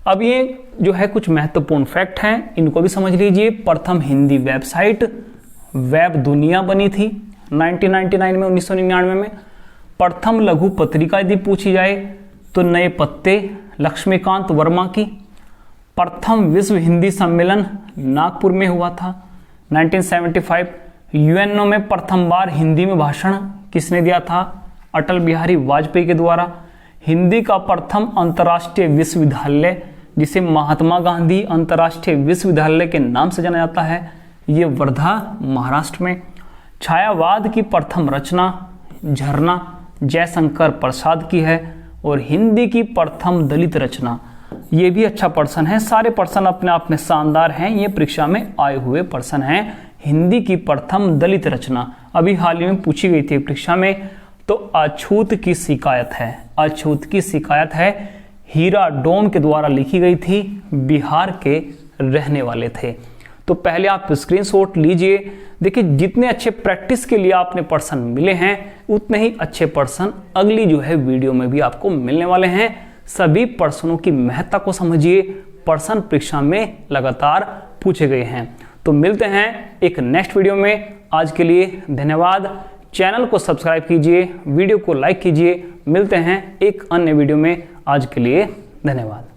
अब ये जो है कुछ महत्वपूर्ण फैक्ट हैं, इनको भी समझ लीजिए। प्रथम हिंदी वेबसाइट वेब दुनिया बनी थी 1999 में, 1999 में। प्रथम लघु पत्रिका यदि पूछी जाए तो नए पत्ते लक्ष्मीकांत वर्मा की। प्रथम विश्व हिंदी सम्मेलन नागपुर में हुआ था 1975। यूएनओ में प्रथम बार हिंदी में भाषण किसने दिया था? अटल बिहारी वाजपेयी के द्वारा। हिंदी का प्रथम अंतर्राष्ट्रीय विश्वविद्यालय, जिसे महात्मा गांधी अंतर्राष्ट्रीय विश्वविद्यालय के नाम से जाना जाता है, ये वर्धा महाराष्ट्र में। छायावाद की प्रथम रचना झरना जयशंकर प्रसाद की है और हिंदी की प्रथम दलित रचना, ये भी अच्छा प्रश्न है। सारे प्रश्न अपने आप में शानदार हैं, ये परीक्षा में आए हुए प्रश्न हैं। हिंदी की प्रथम दलित रचना अभी हाल ही में पूछी गई थी परीक्षा में, तो अछूत की शिकायत है। अछूत की शिकायत है, हीरा डोम के द्वारा लिखी गई थी, बिहार के रहने वाले थे। तो पहले आप स्क्रीनशॉट लीजिए। देखिए, जितने अच्छे प्रैक्टिस के लिए आपने प्रश्न मिले हैं, उतने ही अच्छे प्रश्न अगली जो है वीडियो में भी आपको मिलने वाले हैं। सभी प्रश्नों की महत्ता को समझिए, प्रश्न परीक्षा में लगातार पूछे गए हैं। तो मिलते हैं एक नेक्स्ट वीडियो में। आज के लिए धन्यवाद। चैनल को सब्सक्राइब कीजिए, वीडियो को लाइक कीजिए। मिलते हैं एक अन्य वीडियो में। आज के लिए धन्यवाद।